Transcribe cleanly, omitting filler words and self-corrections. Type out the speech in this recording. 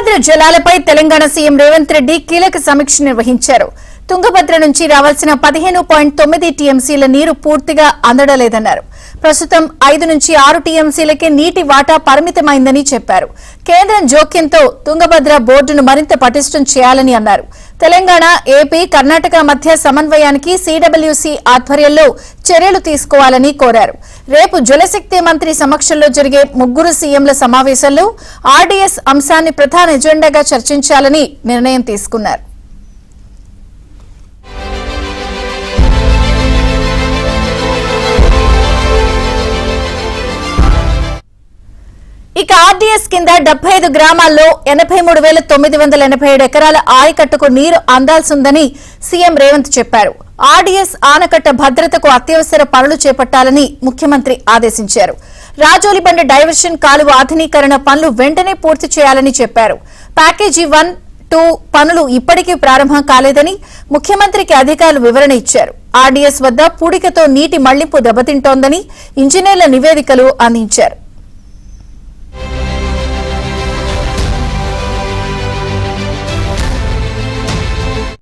Tungabhadra జలాలపై Telangana CM Revanth Reddy కీలక సమీక్ష నిర్వహించారు. తుంగభద్ర నుంచి రావాల్సిన 15.9 టీఎంసీల నీరు పూర్తిగా అందడలేదన్నారు. ప్రస్తుతం 5 నుంచి 6 టీఎంసీలకే నీటి వాటా పరిమితమైందని చెప్పారు. కేంద్రం జోక్యంతో తుంగభద్ర బోర్డును మరింత పటిష్టం చేయాలని అన్నారు. తెలంగాణ, ఏపీ, కర్ణాటక మధ్య సమన్వయానికి సీడబ్ల్యూసీ ఆధ్వర్యంలో చర్యలు తీసుకోవాలని కోరారు. రేపు జలశక్తి మంత్రి సమక్షంలో జరిగే 3 సీఎంల సమావేశంలో ఆర్డీఎస్ అంశాన్ని ప్రధాన ఎజెండాగా చర్చించాలని నిర్ణయం తీసుకున్నారు. ఇక ఆర్డీఎస్ కింద 75 గ్రామాల్లో 83,987 ఎకరాల ఆయకట్టుకు నీరు అందాల్సిందని సీఎం రేవంత్ చెప్పారు. ఆర్డీఎస్ ఆనకట్ట భద్రతకు అత్యవసర పనులు చేపట్టాలని ముఖ్యమంత్రి ఆదేశించారు. రాజోలిబండ డైవర్షన్ కాలువ ఆధునీకరణ పనులు వెంటనే పూర్తి చేయాలని చెప్పారు. ప్యాకేజీ 1, 2 పనులు ఇప్పటికీ ప్రారంభం కాలేదని ముఖ్యమంత్రికి అధికారులు వివరణ ఇచ్చారు. ఆర్డీఎస్ వద్ద పూడికతో నీటి మళ్లింపు దెబ్బతింటోందని ఇంజనీర్ల నివేదికలు అందించారు.